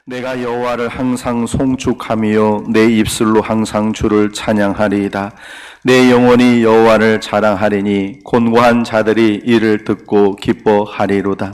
내가 여호와를 항상 송축하며 내 입술로 항상 주를 찬양하리이다. 내 영혼이 여호와를 자랑하리니 곤고한 자들이 이를 듣고 기뻐하리로다.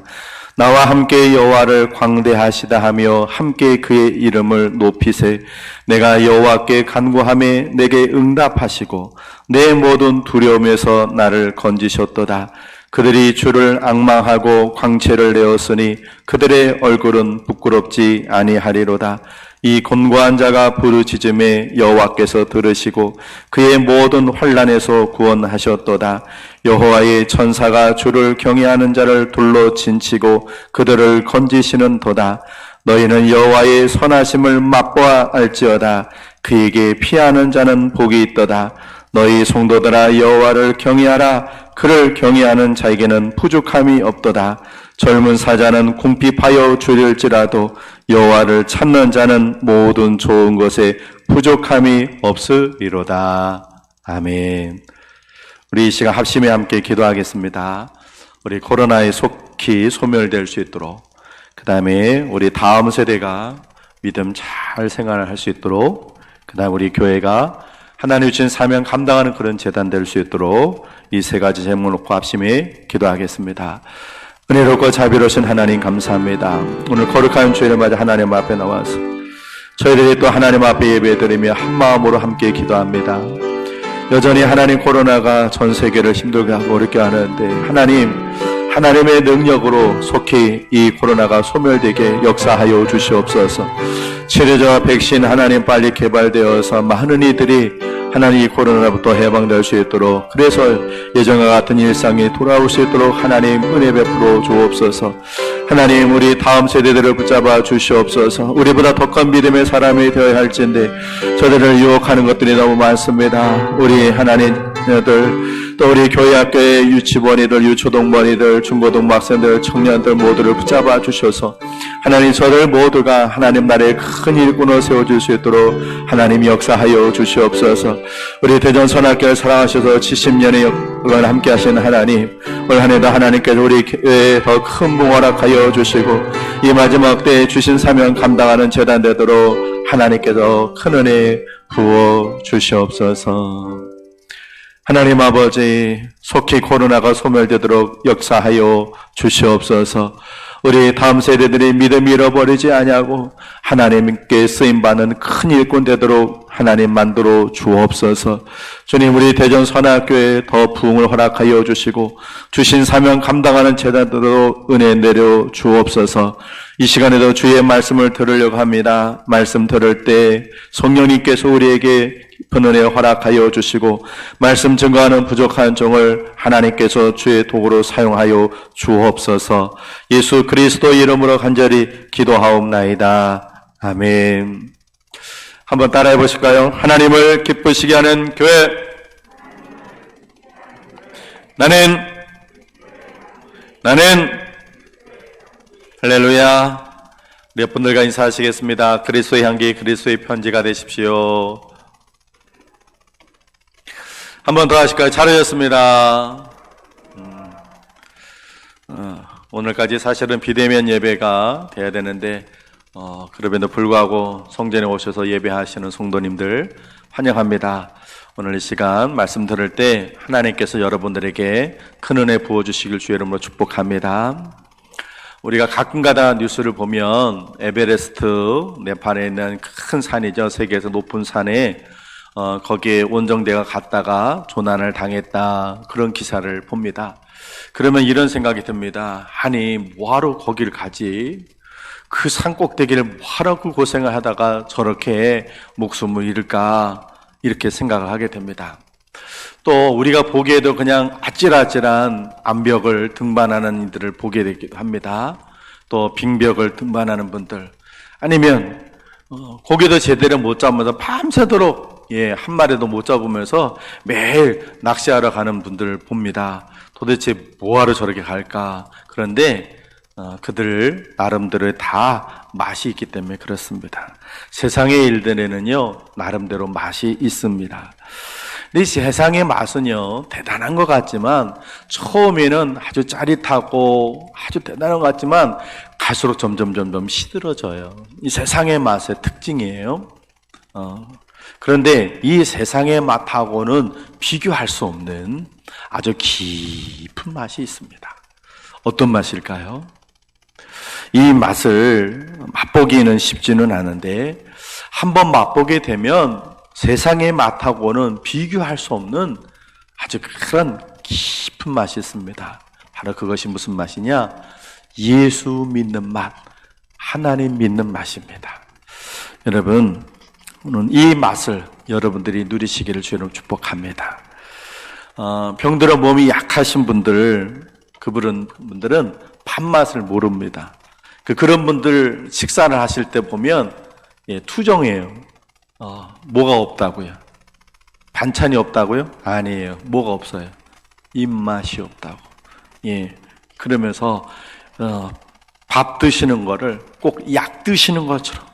나와 함께 여호와를 광대하시다 하며 함께 그의 이름을 높이세. 내가 여호와께 간구하매 내게 응답하시고 내 모든 두려움에서 나를 건지셨도다. 그들이 주를 앙망하고 광채를 내었으니 그들의 얼굴은 부끄럽지 아니하리로다. 이 곤고한 자가 부르짖음에 여호와께서 들으시고 그의 모든 환난에서 구원하셨도다. 여호와의 천사가 주를 경외하는 자를 둘러 진치고 그들을 건지시는 도다. 너희는 여호와의 선하심을 맛보아 알지어다. 그에게 피하는 자는 복이 있도다. 너희 성도들아 여호와를 경외하라. 그를 경외하는 자에게는 부족함이 없도다. 젊은 사자는 궁핍하여 줄일지라도 여호와를 찾는 자는 모든 좋은 것에 부족함이 없으리로다. 아멘. 우리 이 시간 합심에 함께 기도하겠습니다. 우리 코로나에 속히 소멸될 수 있도록, 그 다음에 우리 다음 세대가 믿음 잘 생활을 할 수 있도록, 그 다음에 우리 교회가 하나님 주신 사명 감당하는 그런 재단 될 수 있도록 이 세 가지 제목을 놓고 합심에 기도하겠습니다. 은혜롭고 자비로우신 하나님 감사합니다. 오늘 거룩한 주일을 맞아 하나님 앞에 나와서 저희들이 또 하나님 앞에 예배드리며 한 마음으로 함께 기도합니다. 여전히 하나님 코로나가 전 세계를 힘들게 하고 어렵게 하는데 하나님의 능력으로 속히 이 코로나가 소멸되게 역사하여 주시옵소서. 치료제와 백신 하나님 빨리 개발되어서 많은 이들이 하나님 이 코로나부터 해방될 수 있도록, 그래서 예전과 같은 일상이 돌아올 수 있도록 하나님 은혜 베풀어 주옵소서. 하나님 우리 다음 세대들을 붙잡아 주시옵소서. 우리보다 더 큰 믿음의 사람이 되어야 할진데 저들을 유혹하는 것들이 너무 많습니다. 우리 하나님들, 또 우리 교회 학교의 유치원이들, 유초동반이들, 중고등부 학생들, 청년들 모두를 붙잡아 주셔서 하나님 저들 모두가 하나님 나라의 큰 일꾼을 세워줄 수 있도록 하나님 역사하여 주시옵소서. 우리 대전선악교를 사랑하셔서 70년의 역을 함께 하신 하나님, 올 한해도 하나님께서 우리 교회에 더 큰 봉헌하여 주시고 이 마지막 때에 주신 사명 감당하는 재단 되도록 하나님께서 큰 은혜 부어 주시옵소서. 하나님 아버지, 속히 코로나가 소멸되도록 역사하여 주시옵소서. 우리 다음 세대들이 믿음 잃어버리지 아니하고 하나님께 쓰임받는 큰 일꾼 되도록 하나님 만들어 주옵소서. 주님, 우리 대전 선악교회에 더 부흥을 허락하여 주시고 주신 사명 감당하는 재단으로 은혜 내려 주옵소서. 이 시간에도 주의 말씀을 들으려고 합니다. 말씀 들을 때 성령님께서 우리에게 깊은 은혜 허락하여 주시고 말씀 증거하는 부족한 종을 하나님께서 주의 도구로 사용하여 주옵소서. 예수 그리스도 이름으로 간절히 기도하옵나이다. 아멘. 한번 따라해 보실까요? 하나님을 기쁘시게 하는 교회. 나는 할렐루야. 몇 분들과 인사하시겠습니다. 그리스도의 향기, 그리스도의 편지가 되십시오. 한 번 더 하실까요? 잘하셨습니다. 오늘까지 사실은 비대면 예배가 돼야 되는데 그럼에도 불구하고 성전에 오셔서 예배하시는 성도님들 환영합니다. 오늘 이 시간 말씀 들을 때 하나님께서 여러분들에게 큰 은혜 부어주시길 주의 이름으로 축복합니다. 우리가 가끔가다 뉴스를 보면 에베레스트, 네팔에 있는 큰 산이죠. 세계에서 높은 산에 거기에 원정대가 갔다가 조난을 당했다, 그런 기사를 봅니다. 그러면 이런 생각이 듭니다. 아니 뭐하러 거기를 가지? 그 산 꼭대기를 뭐하러 그 고생을 하다가 저렇게 목숨을 잃을까, 이렇게 생각을 하게 됩니다. 또 우리가 보기에도 그냥 아찔아찔한 암벽을 등반하는 이들을 보게 되기도 합니다. 또 빙벽을 등반하는 분들, 아니면 고기도 제대로 못 잡으면서 밤새도록 한 마리도 못 잡으면서 매일 낚시하러 가는 분들을 봅니다. 도대체 뭐하러 저렇게 갈까? 그런데 그들 나름대로 다 맛이 있기 때문에 그렇습니다. 세상의 일들에는요 나름대로 맛이 있습니다. 근데 이 세상의 맛은요, 대단한 것 같지만, 처음에는 아주 짜릿하고 아주 대단한 것 같지만, 갈수록 점점 시들어져요. 이 세상의 맛의 특징이에요. 그런데 이 세상의 맛하고는 비교할 수 없는 아주 깊은 맛이 있습니다. 어떤 맛일까요? 이 맛을 맛보기는 쉽지는 않은데, 한번 맛보게 되면 세상의 맛하고는 비교할 수 없는 아주 그런 깊은 맛이 있습니다. 바로 그것이 무슨 맛이냐? 예수 믿는 맛, 하나님 믿는 맛입니다. 여러분, 오늘 이 맛을 여러분들이 누리시기를 주로 축복합니다. 병들어 몸이 약하신 그분들은 밥맛을 모릅니다. 그런 분들 식사를 하실 때 보면 투정해요. 뭐가 없다고요? 반찬이 없다고요? 아니에요. 뭐가 없어요? 입맛이 없다고. 그러면서 밥 드시는 거를 꼭 약 드시는 것처럼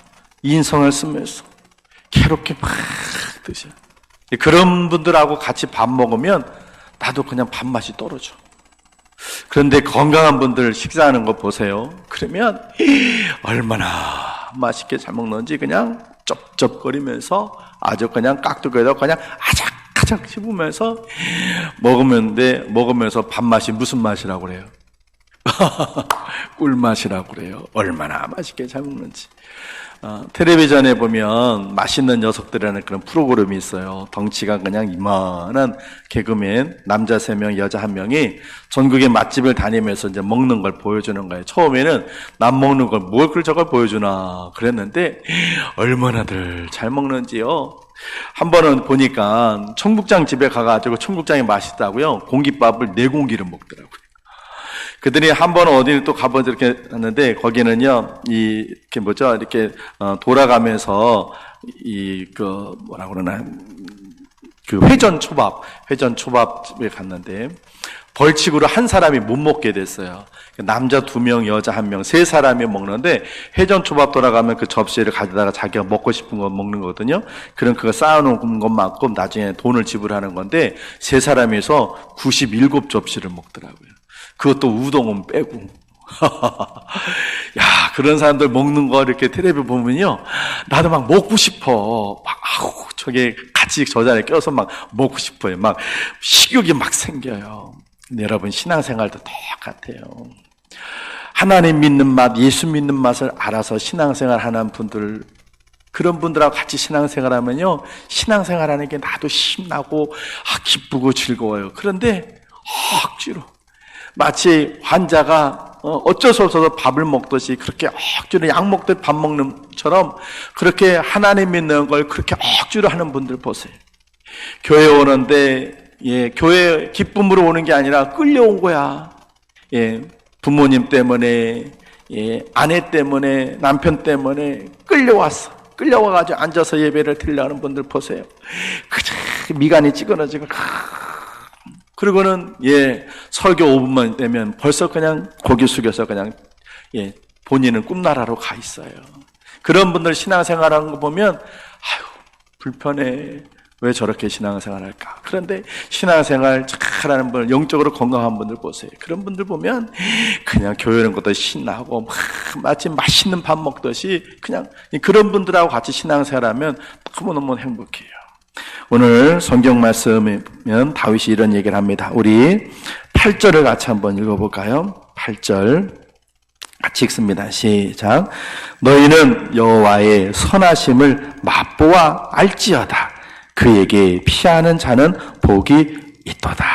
인성을 쓰면서 괴롭게 막 드셔요. 그런 분들하고 같이 밥 먹으면 나도 그냥 밥맛이 떨어져. 그런데 건강한 분들 식사하는 거 보세요. 그러면 얼마나 맛있게 잘 먹는지 그냥 쩝쩝거리면서 아주 그냥 깍두기에다 그냥 아작아작 씹으면서 먹으면서 밥맛이 무슨 맛이라고 그래요? 꿀맛이라고 그래요. 얼마나 맛있게 잘 먹는지. 텔레비전에 보면 맛있는 녀석들이라는 그런 프로그램이 있어요. 덩치가 그냥 이만한 개그맨, 남자 3명, 여자 1명이 전국의 맛집을 다니면서 이제 먹는 걸 보여주는 거예요. 처음에는 남 먹는 걸 뭘 저걸 보여주나 그랬는데 얼마나들 잘 먹는지요. 한 번은 보니까 청국장 집에 가가지고 청국장이 맛있다고요. 공깃밥을 4공기를 먹더라고요. 그들이 한 번 어디를 또 가보자 이렇게 했는데 거기는요, 이렇게 돌아가면서 뭐라 그러나, 회전 초밥집에 갔는데 벌칙으로 한 사람이 못 먹게 됐어요. 남자 2명, 여자 1명, 3사람이 먹는데 회전 초밥 돌아가면 그 접시를 가져다가 자기가 먹고 싶은 거 먹는 거거든요. 그럼 그거 쌓아놓은 것만큼 나중에 돈을 지불하는 건데 3사람이서 97접시를 먹더라고요. 그것도 우동은 빼고. 야, 그런 사람들 먹는 거 이렇게 텔레비 보면요. 나도 막 먹고 싶어. 저게 같이 저 자리에 껴서 막 먹고 싶어요. 막 식욕이 막 생겨요. 근데 여러분, 신앙생활도 똑같아요. 하나님 믿는 맛, 예수 믿는 맛을 알아서 신앙생활 하는 분들, 그런 분들하고 같이 신앙생활 하면요. 신앙생활 하는 게 나도 신나고, 기쁘고 즐거워요. 그런데, 억지로. 마치 환자가 어쩔 수 없어서 밥을 먹듯이 그렇게 억지로 약 먹듯 밥 먹는 것처럼 그렇게 하나님 믿는 걸 그렇게 억지로 하는 분들 보세요. 교회 오는데 교회 기쁨으로 오는 게 아니라 끌려온 거야. 부모님 때문에, 아내 때문에, 남편 때문에 끌려왔어. 끌려와가지고 앉아서 예배를 드리려는 분들 보세요. 그저 미간이 찌그러지고 그리고는 설교 5분만 되면 벌써 그냥 고개 숙여서 그냥 본인은 꿈나라로 가 있어요. 그런 분들 신앙생활하는 거 보면 불편해. 왜 저렇게 신앙생활할까? 그런데 신앙생활 잘하는 분, 영적으로 건강한 분들 보세요. 그런 분들 보면 그냥 교회 오는 것도 신나고 마치 맛있는 밥 먹듯이 그냥 그런 분들하고 같이 신앙생활하면 너무너무 행복해요. 오늘 성경 말씀에 보면 다윗이 이런 얘기를 합니다. 우리 8절을 같이 한번 읽어볼까요? 8절 같이 읽습니다. 시작. 너희는 여호와의 선하심을 맛보아 알지어다. 그에게 피하는 자는 복이 있도다.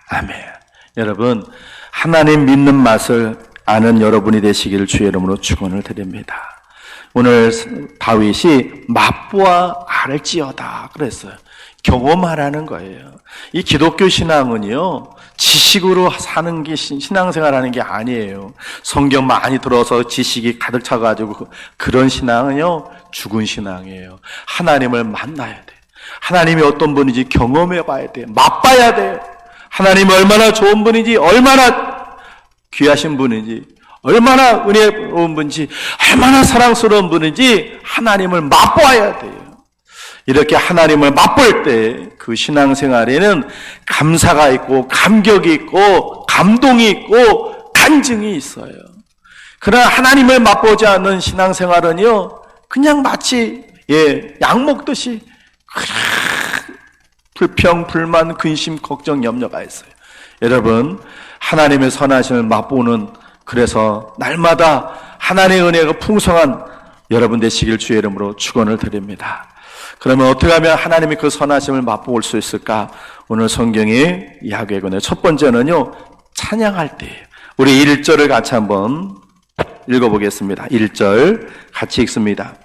아멘. 여러분, 하나님 믿는 맛을 아는 여러분이 되시기를 주의 이름으로 축원을 드립니다. 오늘 다윗이 맛보아 알지어다 그랬어요. 경험하라는 거예요. 이 기독교 신앙은요, 지식으로 사는 게 신앙생활 하는 게 아니에요. 성경 많이 들어서 지식이 가득 차가지고 그런 신앙은요, 죽은 신앙이에요. 하나님을 만나야 돼. 하나님이 어떤 분인지 경험해 봐야 돼. 맛봐야 돼. 하나님이 얼마나 좋은 분인지, 얼마나 귀하신 분인지, 얼마나 은혜로운 분인지, 얼마나 사랑스러운 분인지 하나님을 맛보아야 돼요. 이렇게 하나님을 맛볼 때 그 신앙생활에는 감사가 있고 감격이 있고 감동이 있고 간증이 있어요. 그러나 하나님을 맛보지 않는 신앙생활은요, 그냥 마치 약 먹듯이 불평, 불만, 근심, 걱정, 염려가 있어요. 여러분, 하나님의 선하심을 맛보는, 그래서 날마다 하나님의 은혜가 풍성한 여러분 되시길 주의 이름으로 축원을 드립니다. 그러면 어떻게 하면 하나님의 그 선하심을 맛볼 수 있을까? 오늘 성경이 이야기하거든요. 첫 번째는요, 찬양할 때예요. 우리 1절을 같이 한번 읽어보겠습니다. 1절 같이 읽습니다.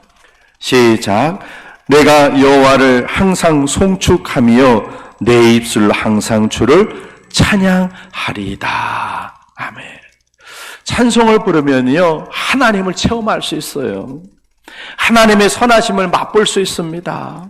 시작. 내가 여호와를 항상 송축하며 내 입술로 항상 주를 찬양하리이다. 아멘. 찬송을 부르면요, 하나님을 체험할 수 있어요. 하나님의 선하심을 맛볼 수 있습니다.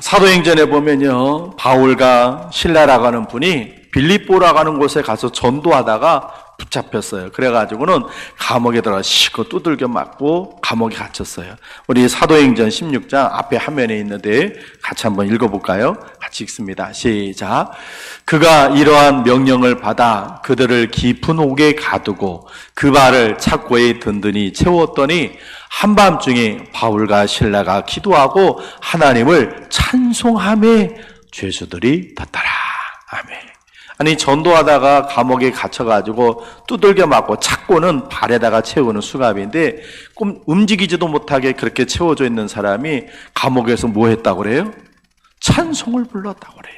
사도행전에 보면요, 바울과 실라라고 하는 분이 빌립보라고 하는 곳에 가서 전도하다가 붙잡혔어요. 그래가지고는 감옥에 들어가 실컷 두들겨 맞고 감옥에 갇혔어요. 우리 사도행전 16장 앞에 화면에 있는데 같이 한번 읽어볼까요? 같이 읽습니다. 시작. 그가 이러한 명령을 받아 그들을 깊은 옥에 가두고 그 발을 착고에 든든히 채웠더니 한밤중에 바울과 실라가 기도하고 하나님을 찬송하며 죄수들이 듣더라. 아멘. 아니, 전도하다가 감옥에 갇혀가지고 두들겨 맞고 착고는 발에다가 채우는 수갑인데 움직이지도 못하게 그렇게 채워져 있는 사람이 감옥에서 뭐 했다고 그래요? 찬송을 불렀다고 그래요.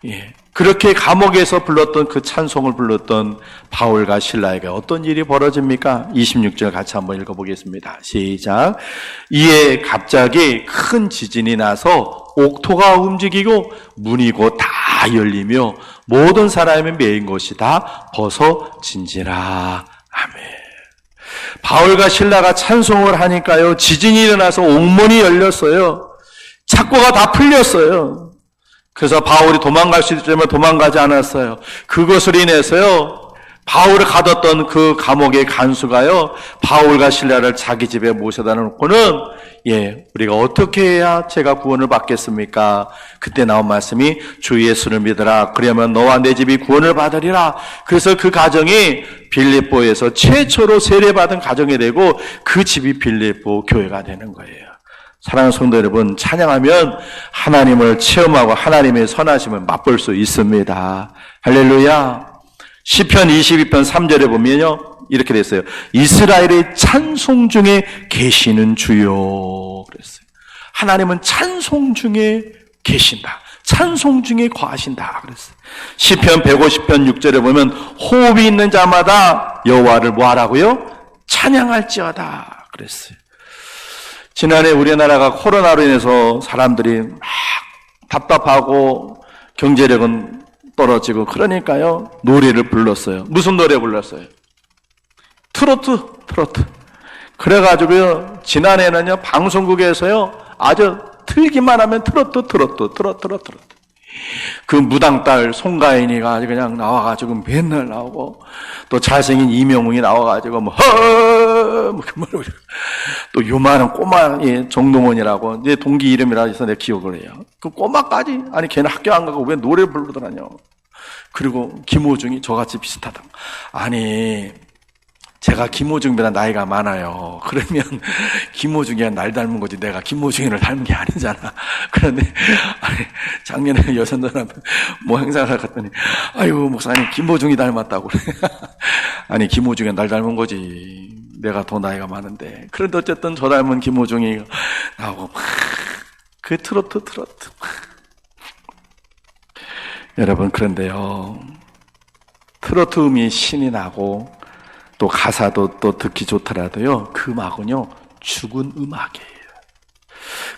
예. 그렇게 감옥에서 불렀던 그 찬송을 불렀던 바울과 실라에게 어떤 일이 벌어집니까? 26절 같이 한번 읽어보겠습니다. 시작. 이에 갑자기 큰 지진이 나서 옥토가 움직이고 문이 곧 다 열리며 모든 사람이 메인 것이 다 벗어진지라. 아멘. 바울과 실라가 찬송을 하니까요, 지진이 일어나서 옥문이 열렸어요. 착고가 다 풀렸어요. 그래서 바울이 도망갈 수 있기 때문에 도망가지 않았어요. 그것을 인해서요, 바울을 가뒀던 그 감옥의 간수가요, 바울과 실라를 자기 집에 모셔다 놓고는, 우리가 어떻게 해야 제가 구원을 받겠습니까? 그때 나온 말씀이 주 예수를 믿으라. 그러면 너와 내 집이 구원을 받으리라. 그래서 그 가정이 빌립보에서 최초로 세례받은 가정이 되고 그 집이 빌립보 교회가 되는 거예요. 사랑하는 성도 여러분, 찬양하면 하나님을 체험하고 하나님의 선하심을 맛볼 수 있습니다. 할렐루야. 시편 22편 3절에 보면요, 이렇게 됐어요. 이스라엘의 찬송 중에 계시는 주요. 그랬어요. 하나님은 찬송 중에 계신다. 찬송 중에 거하신다. 그랬어요. 시편 150편 6절에 보면 호흡이 있는 자마다 여호와를 뭐 하라고요? 찬양할지어다. 그랬어요. 지난해 우리나라가 코로나로 인해서 사람들이 막 답답하고 경제력은 떨어지고 그러니까요, 노래를 불렀어요. 무슨 노래 불렀어요? 트로트. 그래가지고요, 지난해는요, 방송국에서요, 아주 틀기만 하면 트로트. 그 무당딸 송가인이가 아주 그냥 나와가지고 맨날 나오고, 또 잘생긴 이명웅이 나와가지고 또 요만한 꼬마 정동원이라고 내 동기 이름이라 해서 내가 기억을 해요. 그 꼬마까지, 아니 걔는 학교 안 가고 왜 노래를 부르더라뇨. 그리고 김호중이 저같이 비슷하다. 아니 제가 김호중보다 나이가 많아요. 그러면 김호중이가 날 닮은 거지 내가 김호중이를 닮은 게 아니잖아. 그런데 아니, 작년에 여선전합 뭐 행사를 갔더니 아이고 목사님 김호중이 닮았다고 그래. 아니 김호중이 날 닮은 거지. 내가 더 나이가 많은데. 그런데 어쨌든 저 닮은 김호중이 나오고 그 트로트. 여러분, 그런데요, 트로트 음이 신이 나고 또 가사도 또 듣기 좋더라도요, 그 음악은요 죽은 음악이에요.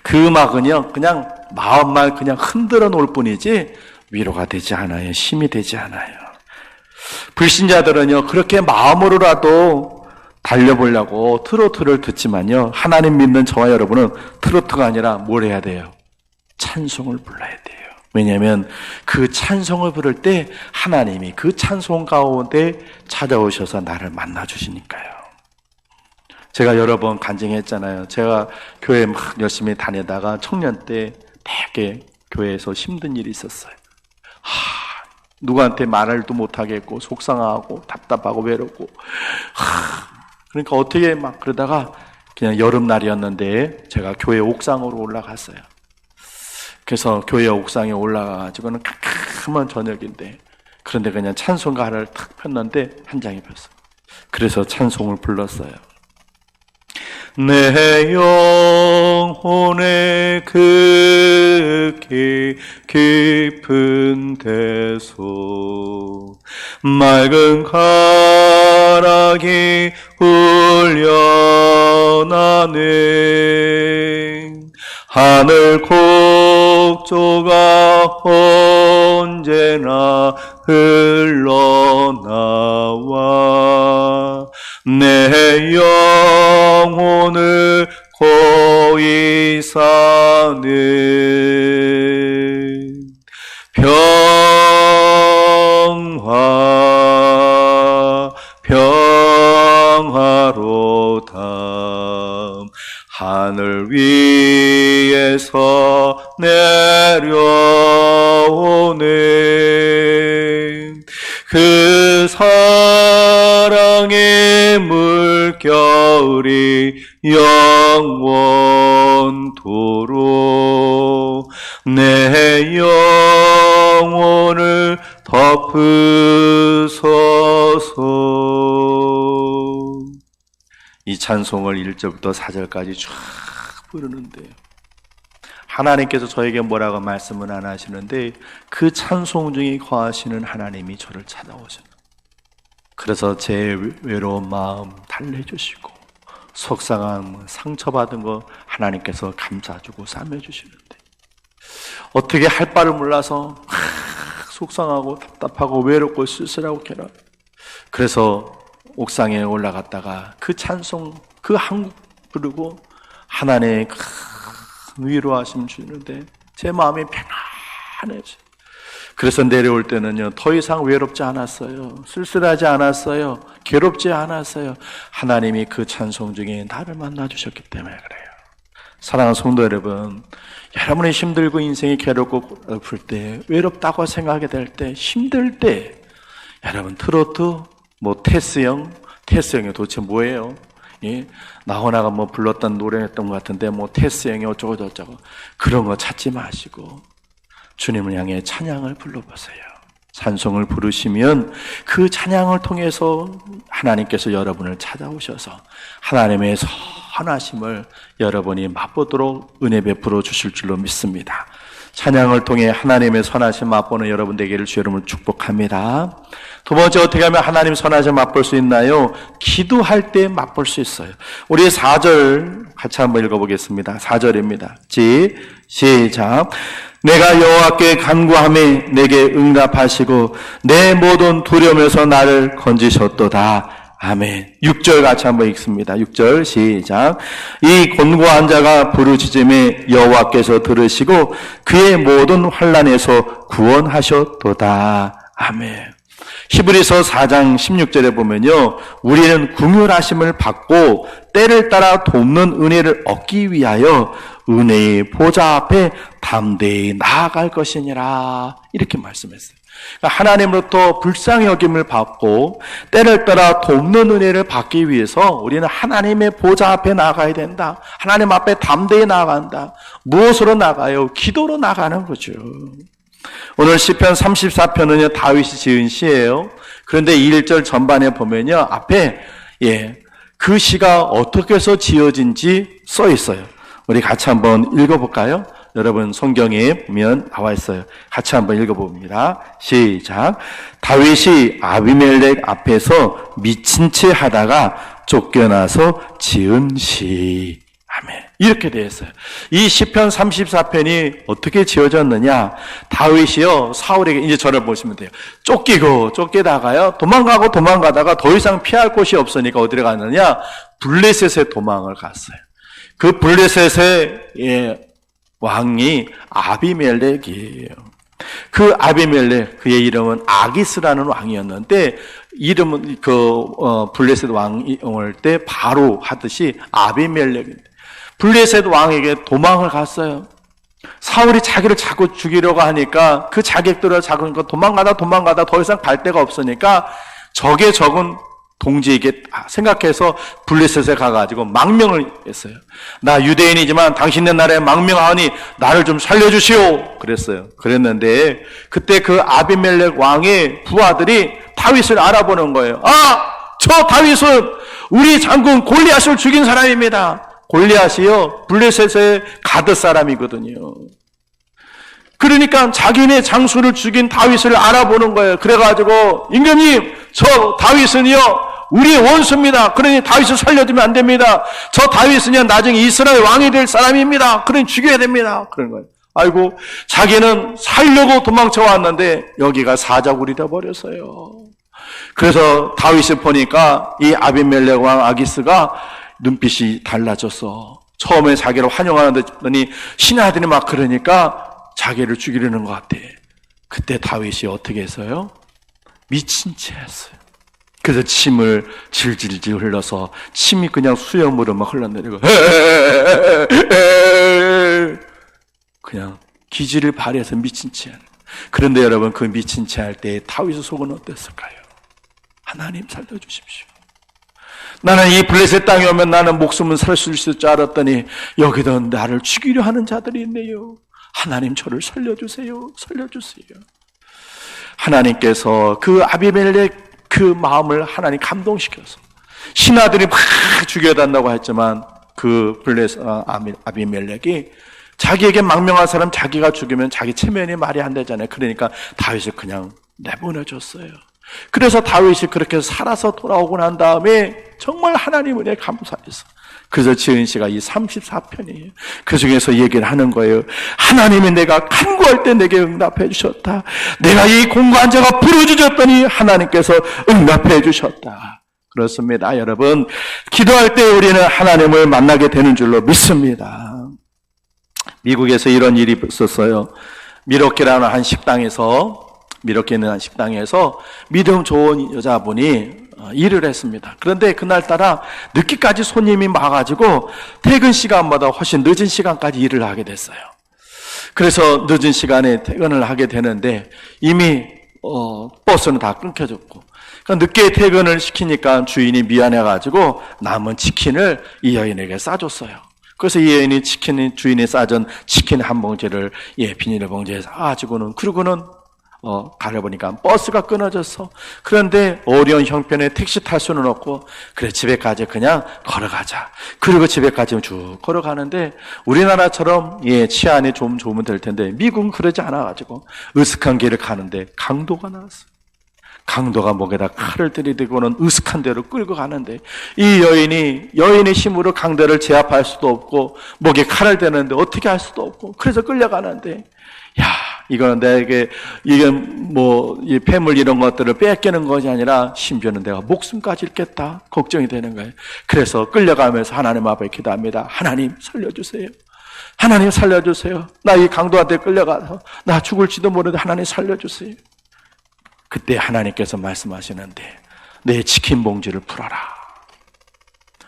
그 음악은요 그냥 마음만 그냥 흔들어 놓을 뿐이지 위로가 되지 않아요. 힘이 되지 않아요. 불신자들은요 그렇게 마음으로라도 달려보려고 트로트를 듣지만요, 하나님 믿는 저와 여러분은 트로트가 아니라 뭘 해야 돼요? 찬송을 불러야 돼요. 왜냐하면 그 찬송을 부를 때 하나님이 그 찬송 가운데 찾아오셔서 나를 만나주시니까요. 제가 여러 번 간증했잖아요. 제가 교회 막 열심히 다니다가 청년 때 되게 교회에서 힘든 일이 있었어요. 누구한테 말을도 못하겠고 속상하고 답답하고 외롭고 그러니까 어떻게 막 그러다가 그냥 여름날이었는데 제가 교회 옥상으로 올라갔어요. 그래서 교회 옥상에 올라가가지고는 캄캄한 저녁인데 그런데 그냥 찬송가를 탁 폈는데 한 장이 폈어요. 그래서 찬송을 불렀어요. 내 영혼의 그 깊은 데서 맑은 가락이 울려나네. 하늘 곡조가 언제나 흘러나와 내 영혼을 고이 사네. 평화로다. 하늘 위에서 내려오네. 그 사랑의 물결이 영원토록 내 영혼을 덮으소서. 이 찬송을 1절부터 4절까지 쫙 부르는데요. 하나님께서 저에게 뭐라고 말씀은 안 하시는데 그 찬송 중에 거하시는 하나님이 저를 찾아오셨어요. 그래서 제 외로운 마음 달래주시고 속상한 상처받은 거 하나님께서 감싸주고 싸매주시는데 어떻게 할 바를 몰라서 속상하고 답답하고 외롭고 쓸쓸하고 괴로워. 그래서 옥상에 올라갔다가 그 찬송 그 한국 부르고 하나님의 큰 위로하심 주는데 제 마음이 평안해져요. 그래서 내려올 때는요 더 이상 외롭지 않았어요. 쓸쓸하지 않았어요. 괴롭지 않았어요. 하나님이 그 찬송 중에 나를 만나주셨기 때문에 그래요. 사랑하는 성도 여러분, 여러분이 힘들고 인생이 괴롭고 아플 때, 외롭다고 생각이 될 때, 힘들 때 여러분 트로트, 테스형이 도대체 뭐예요? 예? 나훈아가 불렀던 노래였던 것 같은데 테스형이 어쩌고 저쩌고 그런 거 찾지 마시고 주님을 향해 찬양을 불러보세요. 찬송을 부르시면 그 찬양을 통해서 하나님께서 여러분을 찾아오셔서 하나님의 선하심을 여러분이 맛보도록 은혜 베풀어 주실 줄로 믿습니다. 찬양을 통해 하나님의 선하심 맛보는 여러분 되기를 주 여러분을 축복합니다. 두 번째, 어떻게 하면 하나님 선하심 맛볼 수 있나요? 기도할 때 맛볼 수 있어요. 우리 4절 같이 한번 읽어보겠습니다. 4절입니다. 시작. 내가 여호와께 간구하매 내게 응답하시고 내 모든 두려움에서 나를 건지셨도다. 아멘. 6절 같이 한번 읽습니다. 6절 시작. 이 곤고한 자가 부르짖음에 여호와께서 들으시고 그의 모든 환난에서 구원하셨도다. 아멘. 히브리서 4장 16절에 보면요, 우리는 긍휼하심을 받고 때를 따라 돕는 은혜를 얻기 위하여 은혜의 보좌 앞에 담대히 나아갈 것이니라, 이렇게 말씀했어요. 그러니까 하나님으로부터 불쌍히 여김을 받고 때를 따라 돕는 은혜를 받기 위해서 우리는 하나님의 보좌 앞에 나가야 된다. 하나님 앞에 담대히 나간다. 무엇으로 나가요? 기도로 나가는 거죠. 오늘 시편 34편은요 다윗이 지은 시예요. 그런데 1절 전반에 보면요 앞에 그 시가 어떻게 해서 지어진지 써 있어요. 우리 같이 한번 읽어볼까요? 여러분 성경에 보면 나와 있어요. 같이 한번 읽어봅니다. 시작. 다윗이 아비멜렉 앞에서 미친 채 하다가 쫓겨나서 지은 시. 아멘. 이렇게 되어 있어요. 이 시편 34편이 어떻게 지어졌느냐? 다윗이요 사울에게, 이제 저를 보시면 돼요. 쫓기다가요 도망가다가 더 이상 피할 곳이 없으니까 어디로 갔느냐? 블레셋에 도망을 갔어요. 그 블레셋의 왕이 아비멜렉이에요. 그 아비멜렉, 그의 이름은 아기스라는 왕이었는데 이름은 블레셋 왕이 올 때 바로 하듯이 아비멜렉입니다. 블레셋 왕에게 도망을 갔어요. 사울이 자기를 자꾸 죽이려고 하니까 그 자객들을 잡으니까 도망가다 더 이상 갈 데가 없으니까 적의 적은 동지에게 생각해서 블레셋에 가가지고 망명을 했어요. 나 유대인이지만 당신네 나라에 망명하니 나를 좀 살려주시오 그랬어요. 그랬는데 그때 그 아비멜렉 왕의 부하들이 다윗을 알아보는 거예요. 저 다윗은 우리 장군 골리앗을 죽인 사람입니다. 골리앗이요 블레셋의 가드 사람이거든요. 그러니까 자기네 장수를 죽인 다윗을 알아보는 거예요. 그래가지고 임금님 저 다윗은요 우리의 원수입니다. 그러니 다윗을 살려두면 안 됩니다. 저 다윗은요 나중에 이스라엘 왕이 될 사람입니다. 그러니 죽여야 됩니다. 그런 거예요. 아이고 자기는 살려고 도망쳐 왔는데 여기가 사자굴이 되어버렸어요. 그래서 다윗을 보니까 이 아비멜렉 왕 아기스가 눈빛이 달라졌어. 처음에 자기를 환영하더니 신의 아들이 막 그러니까 자기를 죽이려는 것 같아. 그때 다윗이 어떻게 했어요? 미친 채 했어요. 그래서 침을 질질질 흘러서 침이 그냥 수염으로 막 흘러내리고 그냥 기지를 발휘해서 미친 채 하는. 그런데 여러분 그 미친 채 할 때 다윗의 속은 어땠을까요? 하나님 살려주십시오. 나는 이 블레셋 땅에 오면 나는 목숨은 살 수 있을 줄 알았더니 여기도 나를 죽이려 하는 자들이 있네요. 하나님 저를 살려주세요. 살려주세요. 하나님께서 그 아비멜렉 그 마음을 하나님 감동시켜서 신하들이 막 죽여야 한다고 했지만 그 아비멜렉이 자기에게 망명한 사람 자기가 죽이면 자기 체면이 말이 안 되잖아요. 그러니까 다윗을 그냥 내보내줬어요. 그래서 다윗이 그렇게 살아서 돌아오고 난 다음에 정말 하나님 은혜에 감사해서 그래서 지은 씨가 이 34편이에요. 그 중에서 얘기를 하는 거예요. 하나님이 내가 간구할 때 내게 응답해 주셨다. 내가 이 공고한 자가 부르짖었더니 하나님께서 응답해 주셨다. 그렇습니다. 여러분 기도할 때 우리는 하나님을 만나게 되는 줄로 믿습니다. 미국에서 이런 일이 있었어요. 미러키라는 한 식당에서 미러키에 있는 한 식당에서 믿음 좋은 여자분이 일을 했습니다. 그런데 그날따라 늦게까지 손님이 와가지고 퇴근 시간보다 훨씬 늦은 시간까지 일을 하게 됐어요. 그래서 늦은 시간에 퇴근을 하게 되는데 이미 버스는 다 끊겨졌고 그러니까 늦게 퇴근을 시키니까 주인이 미안해가지고 남은 치킨을 이 여인에게 싸줬어요. 그래서 이 여인이 주인이 싸준 치킨 한 봉지를 비닐봉지에 싸가지고는 그러고는 가려보니까 버스가 끊어졌어. 그런데 어려운 형편에 택시 탈 수는 없고 그래 집에까지 그냥 걸어가자. 그리고 집에까지 쭉 걸어가는데 우리나라처럼 치안이 좀 좋으면 될 텐데 미국은 그러지 않아가지고 으슥한 길을 가는데 강도가 나왔어. 강도가 목에다 칼을 들이대고는 으슥한 데로 끌고 가는데 이 여인의 힘으로 강도를 제압할 수도 없고 목에 칼을 대는데 어떻게 할 수도 없고 그래서 끌려가는데 이거는 내게 이게 이 폐물 이런 것들을 뺏기는 것이 아니라 심지어는 내가 목숨까지 잃겠다 걱정이 되는 거예요. 그래서 끌려가면서 하나님 앞에 기도합니다. 하나님 살려주세요. 하나님 살려주세요. 나 이 강도한테 끌려가서 나 죽을지도 모르는데 하나님 살려주세요. 그때 하나님께서 말씀하시는데 내 치킨 봉지를 풀어라.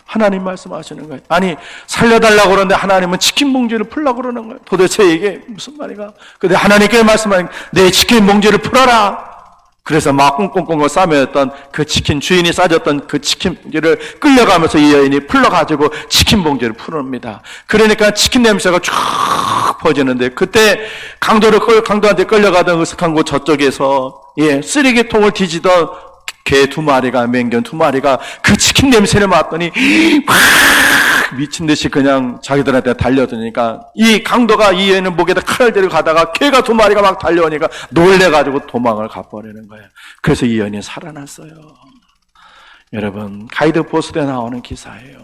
하나님 말씀하시는 거예요. 아니 살려달라고 그러는데 하나님은 치킨 봉지를 풀라고 그러는 거예요. 도대체 이게 무슨 말인가? 근데 하나님께서 말씀하신 내 치킨 봉지를 풀어라. 그래서 막 꽁꽁꽁 싸매었던 그 치킨 주인이 싸줬던 그 치킨 봉지를 끌려가면서 이 여인이 풀러가지고 치킨 봉지를 풀어옵니다. 그러니까 치킨 냄새가 쫙 퍼지는데 그때 강도한테 끌려가던 으슥한 곳 저쪽에서 쓰레기통을 뒤지던 개 2마리가 맹견 2마리가 그 치킨 냄새를 맡더니 막 미친 듯이 그냥 자기들한테 달려드니까 이 강도가 이 여인은 목에다 칼을 들고 가다가 개가 2마리가 막 달려오니까 놀래가지고 도망을 가버리는 거예요. 그래서 이 여인이 살아났어요. 여러분 가이드 포스트에 나오는 기사예요.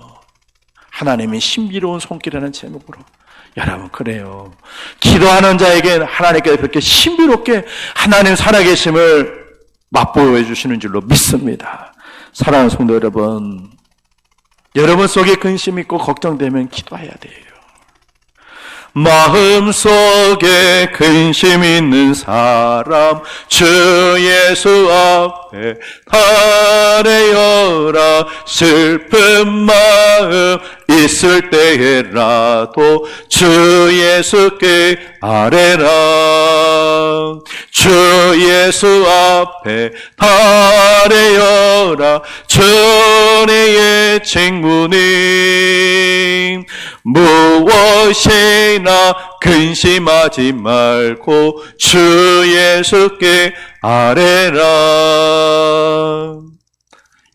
하나님의 신비로운 손길이라는 제목으로 여러분 그래요. 기도하는 자에게 하나님께서 그렇게 신비롭게 하나님 살아계심을 맛보여 주시는 줄로 믿습니다. 사랑하는 성도 여러분, 여러분 속에 근심 있고 걱정되면 기도해야 돼요. 마음속에 근심 있는 사람 주 예수 앞에 아뢰어라. 슬픈 마음 있을 때라도 주 예수께 아뢰라. 주 예수 앞에 아뢰어라. 전에의 친구님 무엇이나 근심하지 말고 주 예수께 아뢰라.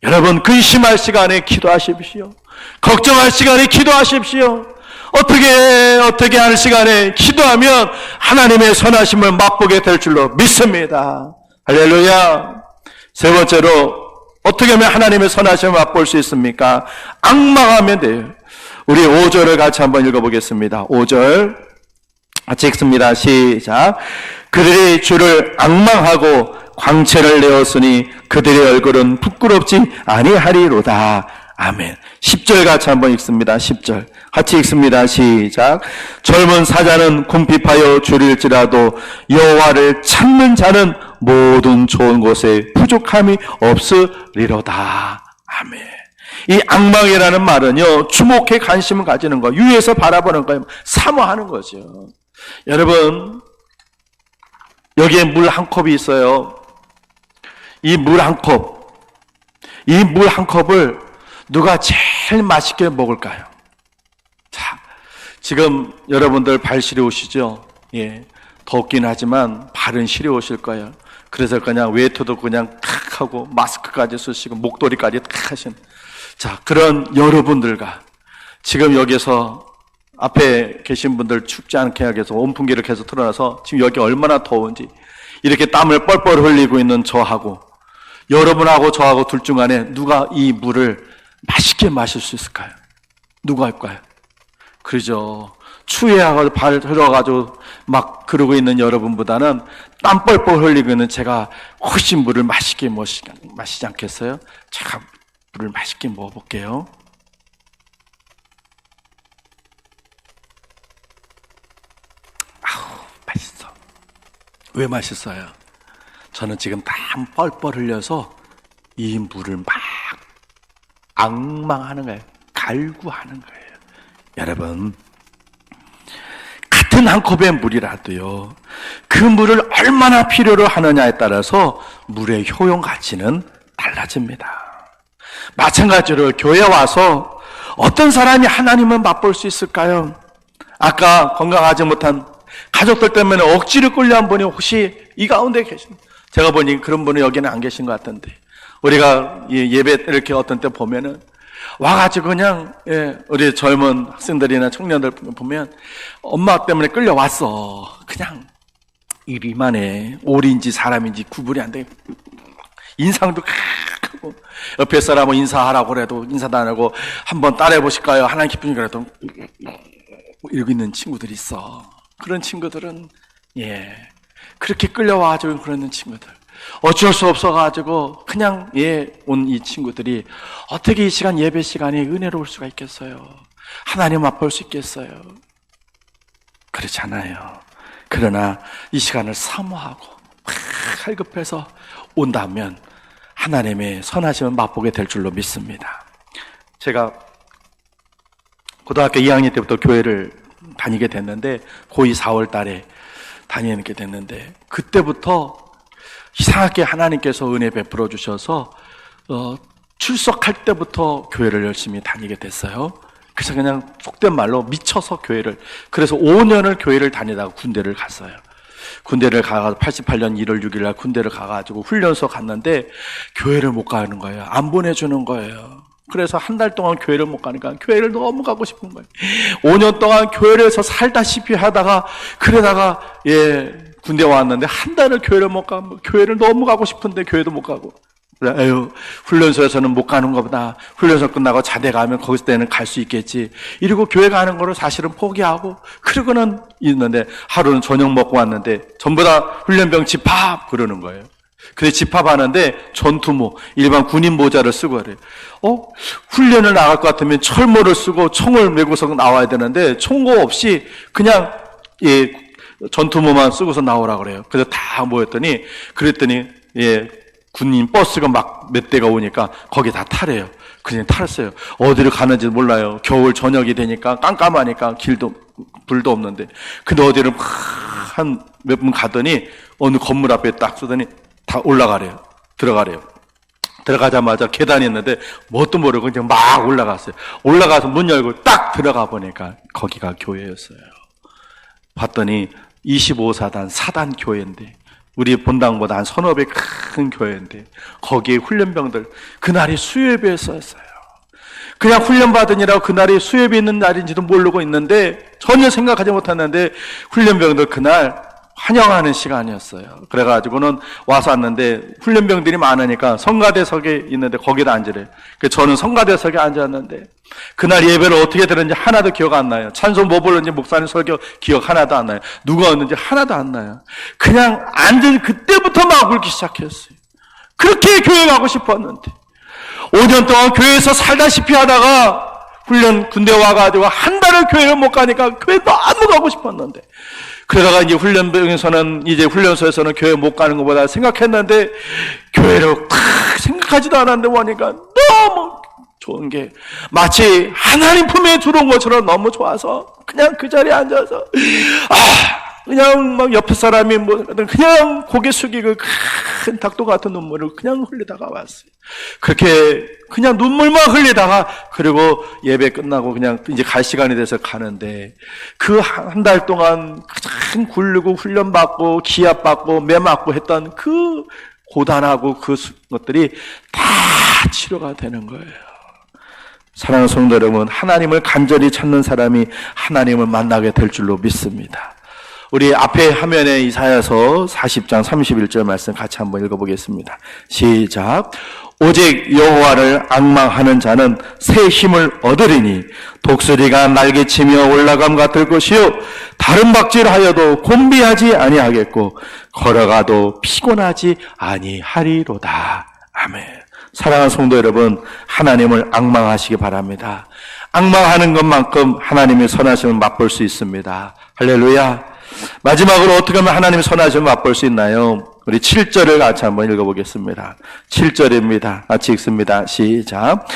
여러분, 근심할 시간에 기도하십시오. 걱정할 시간에 기도하십시오. 어떻게 하는 시간에 기도하면 하나님의 선하심을 맛보게 될 줄로 믿습니다. 할렐루야. 세 번째로, 어떻게 하면 하나님의 선하심을 맛볼 수 있습니까? 앙망하면 돼요. 우리 5절을 같이 한번 읽어보겠습니다. 5절 같이 읽습니다. 시작. 그들이 주를 앙망하고 광채를 내었으니 그들의 얼굴은 부끄럽지 아니하리로다. 아멘. 10절 같이 한번 읽습니다. 10절 같이 읽습니다. 시작. 젊은 사자는 궁핍하여 줄일지라도 여호와를 찾는 자는 모든 좋은 곳에 부족함이 없으리로다. 아멘. 이 앙망이라는 말은요, 주목해 관심을 가지는 거, 위에서 바라보는 거예요. 사모하는 거죠. 여러분, 여기에 물 한 컵이 있어요. 이 물 한 컵을 누가 제일 맛있게 먹을까요? 자, 지금 여러분들 발 시려우시죠? 예, 덥긴 하지만 발은 시려우실 거예요. 그래서 그냥 외투도 그냥 탁 하고 마스크까지 쓰시고 목도리까지 탁 하신, 자, 그런 여러분들과 지금 여기서 앞에 계신 분들 춥지 않게 하기 위해서 온풍기를 계속 틀어놔서 지금 여기 얼마나 더운지 이렇게 땀을 뻘뻘 흘리고 있는 저하고 여러분하고 저하고 둘 중 안에 누가 이 물을 맛있게 마실 수 있을까요? 누가 할까요? 그러죠. 추위하고 발 흘러가지고 막 그러고 있는 여러분보다는 땀 뻘뻘 흘리고 있는 제가 훨씬 물을 맛있게 마시지 않겠어요? 제가 물을 맛있게 먹어볼게요. 아우, 맛있어. 왜 맛있어요? 저는 지금 땀 뻘뻘 흘려서 이 물을 막 앙망하는 거예요. 갈구하는 거예요. 여러분, 같은 한 컵의 물이라도요, 그 물을 얼마나 필요로 하느냐에 따라서 물의 효용 가치는 달라집니다. 마찬가지로 교회 와서 어떤 사람이 하나님을 맛볼 수 있을까요? 아까 건강하지 못한 가족들 때문에 억지로 끌려온 분이 혹시 이 가운데 계십니다. 제가 보니 그런 분은 여기는 안 계신 것 같은데, 우리가 예배 이렇게 어떤 때 보면은 와가지고 그냥, 우리 젊은 학생들이나 청년들 보면 엄마 때문에 끌려왔어. 그냥 이만해. 오리인지 사람인지 구분이 안 돼. 인상도 크고 옆에 사람은 인사하라고 그래도 인사도 안 하고 한번 따라해 보실까요? 하나님 기쁘니 그래도 이러고 있는 친구들이 있어. 그런 친구들은 그렇게 끌려와가지고 그러는 친구들, 어쩔 수 없어가지고 그냥 온 이 친구들이 어떻게 이 시간, 예배 시간이 은혜로울 수가 있겠어요? 하나님 맛볼 수 있겠어요? 그렇잖아요. 그러나 이 시간을 사모하고 갈급해서 온다면 하나님의 선하심을 맛보게 될 줄로 믿습니다. 제가 고등학교 2학년 때부터 교회를 다니게 됐는데, 고2 4월 달에 다니게 됐는데, 그때부터 이상하게 하나님께서 은혜 베풀어 주셔서 출석할 때부터 교회를 열심히 다니게 됐어요. 그래서 그냥 속된 말로 미쳐서 교회를, 그래서 5년을 교회를 다니다가 군대를 갔어요. 군대를 가서 88년 1월 6일 날 군대를 가가지고 훈련소 갔는데 교회를 못 가는 거예요. 안 보내주는 거예요. 그래서 한 달 동안 교회를 못 가니까 교회를 너무 가고 싶은 거예요. 5년 동안 교회에서 살다시피 하다가, 그러다가 군대 왔는데 한 달을 교회를 못 가고, 교회를 너무 가고 싶은데 교회도 못 가고, 그래, 훈련소에서는 못 가는 것보다 훈련소 끝나고 자대 가면 거기서 때는 갈 수 있겠지, 이러고 교회 가는 거를 사실은 포기하고 그러고는 있는데, 하루는 저녁 먹고 왔는데 전부 다 훈련병 집합 그러는 거예요. 그래서 집합하는데 전투모, 일반 군인 모자를 쓰고 그래요. 훈련을 나갈 것 같으면 철모를 쓰고 총을 메고서 나와야 되는데 총고 없이 그냥 전투모만 쓰고서 나오라 그래요. 그래서 다 모였더니 그랬더니 군인 버스가 막 몇 대가 오니까 거기 다 타래요. 그냥 탈았어요. 어디를 가는지 몰라요. 겨울 저녁이 되니까 깜깜하니까 불도 없는데. 근데 어디를 한 몇 분 가더니 어느 건물 앞에 딱 쏘더니 다 올라가래요. 들어가래요. 들어가자마자 계단이 있는데 뭣도 모르고 그냥 막 올라갔어요. 올라가서 문 열고 딱 들어가 보니까 거기가 교회였어요. 봤더니 25사단 사단 교회인데 우리 본당보다 한 서너 배 큰 교회인데 거기에 훈련병들 그날이 수요예배였어요. 그냥 훈련받으니라고 그날이 수요예배 있는 날인지도 모르고 있는데 전혀 생각하지 못했는데 훈련병들 그날 환영하는 시간이었어요. 그래가지고는 와서 왔는데 훈련병들이 많으니까 성가대석에 있는데 거기다 앉으래요. 그래서 저는 성가대석에 앉았는데 그날 예배를 어떻게 들었는지 하나도 기억 안 나요. 찬송 뭐 불렀는지 목사님 설교 기억 하나도 안 나요. 누가 왔는지 하나도 안 나요. 그냥 앉은 그때부터 막 울기 시작했어요. 그렇게 교회 가고 싶었는데 5년 동안 교회에서 살다시피 하다가 훈련 군대 와가지고 한 달을 교회를 못 가니까 교회 너무 가고 싶었는데 그러다가 이제 훈련병에서는 이제 훈련소에서는 교회 못 가는 것보다 생각했는데 교회를 탁 생각하지도 않았는데 보니까 너무 좋은 게 마치 하나님 품에 들어온 것처럼 너무 좋아서 그냥 그 자리에 앉아서 그냥 막 옆에 사람이 그냥 고개 숙이고 큰 닭도 같은 눈물을 그냥 흘리다가 왔어요. 그렇게 그냥 눈물만 흘리다가 그리고 예배 끝나고 그냥 이제 갈 시간이 돼서 가는데 그 한 달 동안 가장 굴르고 훈련받고 기합받고 매맞고 했던 그 고단하고 그 것들이 다 치료가 되는 거예요. 사랑하는 성도 여러분, 하나님을 간절히 찾는 사람이 하나님을 만나게 될 줄로 믿습니다. 우리 앞에 화면에 이사야서 40장 31절 말씀 같이 한번 읽어보겠습니다. 시작. 오직 여호와를 앙망하는 자는 새 힘을 얻으리니 독수리가 날개치며 올라감 같을 것이요 다른 박질하여도 곤비하지 아니하겠고 걸어가도 피곤하지 아니하리로다. 아멘. 사랑하는 성도 여러분, 하나님을 앙망하시기 바랍니다. 앙망하는 것만큼 하나님의 선하심을 맛볼 수 있습니다. 할렐루야. 마지막으로 어떻게 하면 하나님의 선하심을 맛볼 수 있나요? 우리 7절을 같이 한번 읽어보겠습니다. 7절입니다. 같이 읽습니다. 시작.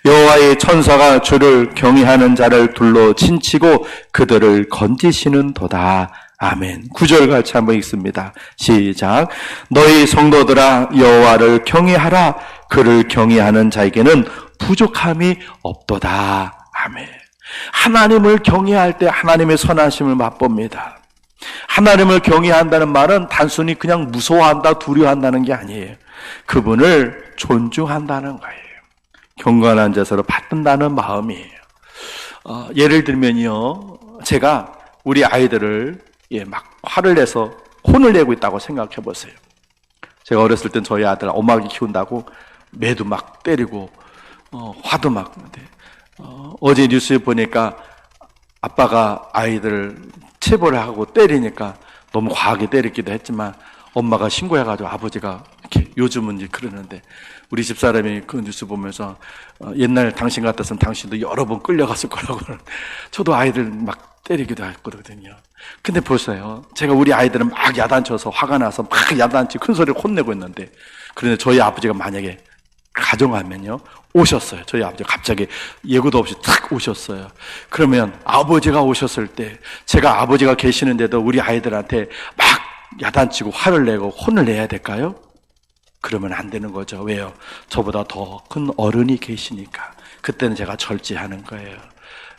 여호와의 천사가 주를 경외하는 자를 둘러 친치고 그들을 건지시는 도다. 아멘. 9절 같이 한번 읽습니다. 시작. 너희 성도들아 여호와를 경외하라. 그를 경외하는 자에게는 부족함이 없도다. 아멘. 하나님을 경외할 때 하나님의 선하심을 맛봅니다. 하나님을 경외한다는 말은 단순히 그냥 무서워한다, 두려워한다는 게 아니에요. 그분을 존중한다는 거예요. 경건한 자세로 받든다는 마음이에요. 예를 들면요, 제가 우리 아이들을 막 화를 내서 혼을 내고 있다고 생각해 보세요. 제가 어렸을 땐 저희 아들 엄마가 키운다고 매도 막 때리고 화도 막 어제 뉴스에 보니까 아빠가 아이들을 체벌을 하고 때리니까 너무 과하게 때리기도 했지만 엄마가 신고해가지고 아버지가 이렇게 요즘은 이제 그러는데 우리 집사람이 그 뉴스 보면서 옛날 당신 같았으면 당신도 여러 번 끌려갔을 거라고 저도 아이들 막 때리기도 했거든요. 근데 보세요. 제가 우리 아이들은 막 야단쳐서 화가 나서 막 야단치 큰 소리를 혼내고 있는데 그런데 저희 아버지가 만약에 가정하면요 오셨어요. 저희 아버지가 갑자기 예고도 없이 탁 오셨어요. 그러면 아버지가 오셨을 때 제가 아버지가 계시는데도 우리 아이들한테 막 야단치고 화를 내고 혼을 내야 될까요? 그러면 안 되는 거죠. 왜요? 저보다 더 큰 어른이 계시니까 그때는 제가 절제하는 거예요.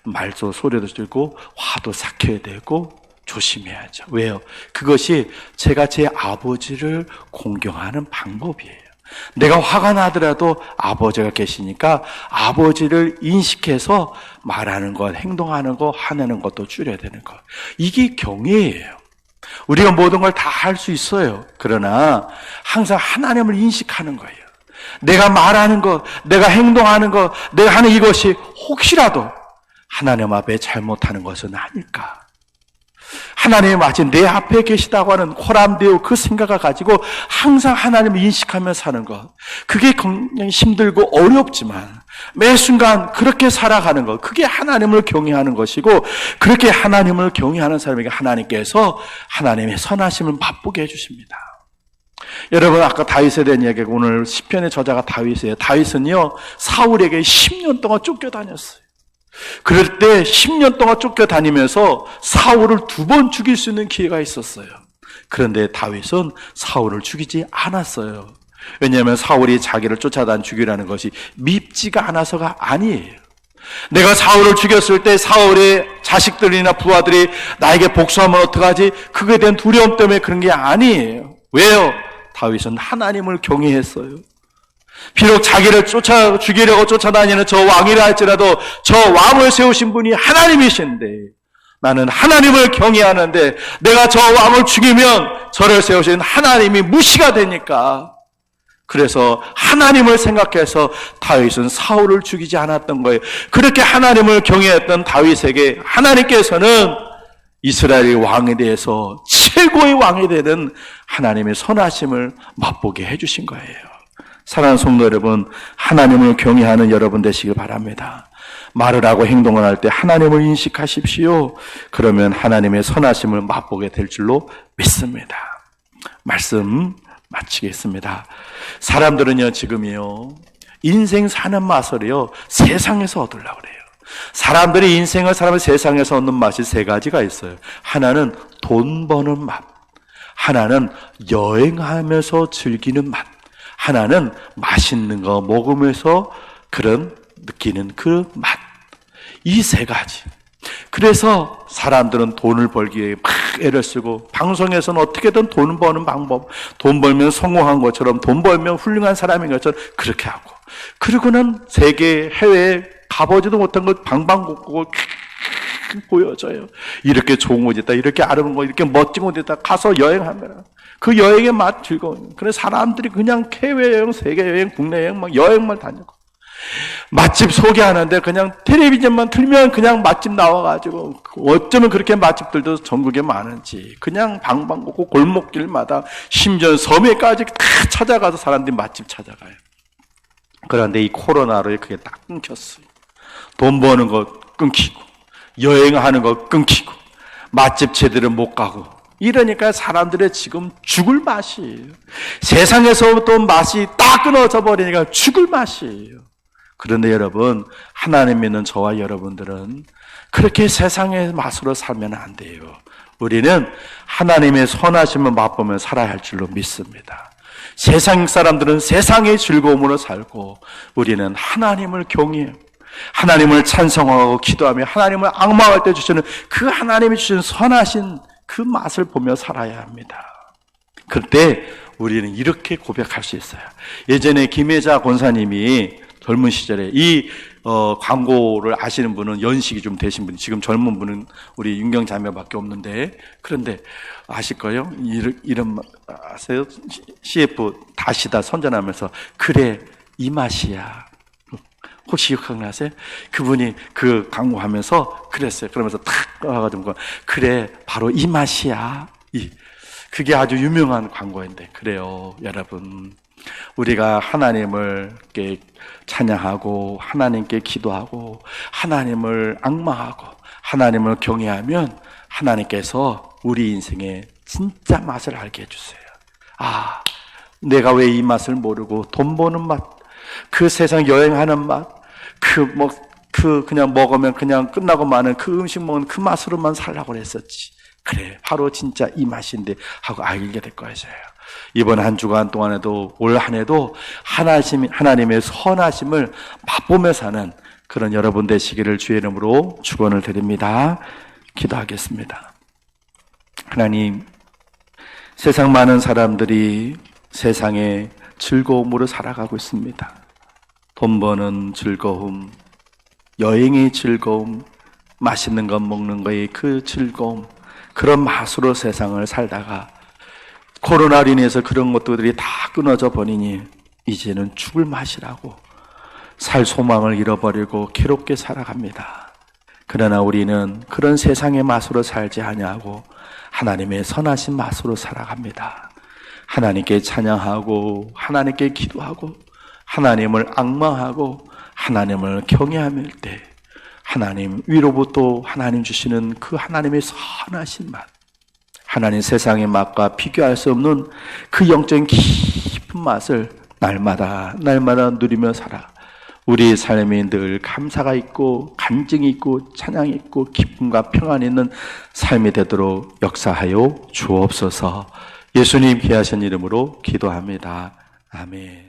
말도 소리도 들고 화도 삭혀야 되고 조심해야죠. 왜요? 그것이 제가 제 아버지를 공경하는 방법이에요. 내가 화가 나더라도 아버지가 계시니까 아버지를 인식해서 말하는 것, 행동하는 것, 화내는 것도 줄여야 되는 것. 이게 경외예요. 우리가 모든 걸 다 할 수 있어요. 그러나 항상 하나님을 인식하는 거예요. 내가 말하는 것, 내가 행동하는 것, 내가 하는 이것이 혹시라도 하나님 앞에 잘못하는 것은 아닐까? 하나님의 마치 내 앞에 계시다고 하는 코람데오 그 생각을 가지고 항상 하나님을 인식하며 사는 것. 그게 굉장히 힘들고 어렵지만 매 순간 그렇게 살아가는 것. 그게 하나님을 경외하는 것이고, 그렇게 하나님을 경외하는 사람에게 하나님께서 하나님의 선하심을 맛보게 해주십니다. 여러분, 아까 다윗에 대한 이야기가, 오늘 시편의 저자가 다윗이에요. 다윗은요, 사울에게 10년 동안 쫓겨다녔어요. 그럴 때 10년 동안 쫓겨다니면서 사울을 2번 죽일 수 있는 기회가 있었어요. 그런데 다윗은 사울을 죽이지 않았어요. 왜냐하면 사울이 자기를 쫓아다니 죽이라는 것이 밉지가 않아서가 아니에요. 내가 사울을 죽였을 때 사울의 자식들이나 부하들이 나에게 복수하면 어떡하지? 그거에 대한 두려움 때문에 그런 게 아니에요. 왜요? 다윗은 하나님을 경외했어요. 비록 자기를 죽이려고 쫓아다니는 저 왕이라 할지라도 저 왕을 세우신 분이 하나님이신데, 나는 하나님을 경외하는데 내가 저 왕을 죽이면 저를 세우신 하나님이 무시가 되니까, 그래서 하나님을 생각해서 다윗은 사울을 죽이지 않았던 거예요. 그렇게 하나님을 경외했던 다윗에게 하나님께서는 이스라엘의 왕에 대해서 최고의 왕이 되는 하나님의 선하심을 맛보게 해주신 거예요. 사랑하는 성도 여러분, 하나님을 경외하는 여러분 되시길 바랍니다. 말을 하고 행동을 할 때 하나님을 인식하십시오. 그러면 하나님의 선하심을 맛보게 될 줄로 믿습니다. 말씀 마치겠습니다. 사람들은요, 지금이요, 인생 사는 맛을요, 세상에서 얻으려고 그래요. 사람들이 인생을 살아면 세상에서 얻는 맛이 3가지가 있어요. 하나는 돈 버는 맛, 하나는 여행하면서 즐기는 맛, 하나는 맛있는 거 먹으면서 그런 느끼는 그 맛. 이 3가지. 그래서 사람들은 돈을 벌기 위해 막 애를 쓰고, 방송에서는 어떻게든 돈 버는 방법, 돈 벌면 성공한 것처럼, 돈 벌면 훌륭한 사람인 것처럼 그렇게 하고, 그리고는 세계 해외에 가보지도 못한 것 방방곡곡을 보여줘요. 이렇게 좋은 곳 있다, 이렇게 아름다운 곳, 이렇게 멋진 곳 있다, 가서 여행하면 그 여행의 맛 즐거워요. 그래서 사람들이 그냥 해외여행, 세계여행, 국내여행 막 여행만 다니고, 맛집 소개하는데 그냥 텔레비전만 틀면 그냥 맛집 나와가지고, 어쩌면 그렇게 맛집들도 전국에 많은지 그냥 방방곡곡 골목길마다, 심지어 섬에까지 다 찾아가서 사람들이 맛집 찾아가요. 그런데 이 코로나로 그게 딱 끊겼어요. 돈 버는 거 끊기고, 여행하는 거 끊기고, 맛집 제대로 못 가고, 이러니까 사람들의 지금 죽을 맛이에요. 세상에서부터 맛이 딱 끊어져 버리니까 죽을 맛이에요. 그런데 여러분, 하나님 믿는 저와 여러분들은 그렇게 세상의 맛으로 살면 안 돼요. 우리는 하나님의 선하심을 맛보며 살아야 할 줄로 믿습니다. 세상 사람들은 세상의 즐거움으로 살고, 우리는 하나님을 경외해요. 하나님을 찬송하고 기도하며 하나님을 악마할 때 주시는 그 하나님이 주신 선하신 그 맛을 보며 살아야 합니다. 그때 우리는 이렇게 고백할 수 있어요. 예전에 김혜자 권사님이 젊은 시절에 이 광고를 아시는 분은 연식이 좀 되신 분, 지금 젊은 분은 우리 윤경 자매밖에 없는데, 그런데 아실 거예요? 이름 아세요? CF 다시다 선전하면서 그래 이 맛이야. 혹시 기억나세요? 그분이 그 광고하면서 그랬어요. 그러면서 탁 와가지고 그래 바로 이 맛이야. 그게 아주 유명한 광고인데, 그래요 여러분, 우리가 하나님을 이렇게 찬양하고 하나님께 기도하고 하나님을 앙망하고 하나님을 경외하면 하나님께서 우리 인생의 진짜 맛을 알게 해주세요. 아, 내가 왜 이 맛을 모르고 돈 버는 맛, 그 세상 여행하는 맛, 그냥 먹으면 그냥 끝나고 마는 그 음식 먹는 그 맛으로만 살라고 했었지. 그래, 바로 진짜 이 맛인데 하고 알게 될 거예요. 이번 한 주간 동안에도, 올 한 해도 하나님의 선하심을 맛보며 사는 그런 여러분 되시기를 주의 이름으로 축원을 드립니다. 기도하겠습니다. 하나님, 세상 많은 사람들이 세상에 즐거움으로 살아가고 있습니다. 돈 버는 즐거움, 여행의 즐거움, 맛있는 것 먹는 거의 그 즐거움, 그런 맛으로 세상을 살다가 코로나로 인해서 그런 것들이 다 끊어져 버리니 이제는 죽을 맛이라고 살 소망을 잃어버리고 괴롭게 살아갑니다. 그러나 우리는 그런 세상의 맛으로 살지 아니하고 하나님의 선하신 맛으로 살아갑니다. 하나님께 찬양하고 하나님께 기도하고 하나님을 앙망하고 하나님을 경외할 때 하나님 위로부터 하나님 주시는 그 하나님의 선하신 맛, 하나님 세상의 맛과 비교할 수 없는 그 영적인 깊은 맛을 날마다 누리며 살아 우리의 삶이 늘 감사가 있고 간증이 있고 찬양이 있고 기쁨과 평안이 있는 삶이 되도록 역사하여 주옵소서. 예수님 귀하신 이름으로 기도합니다. 아멘.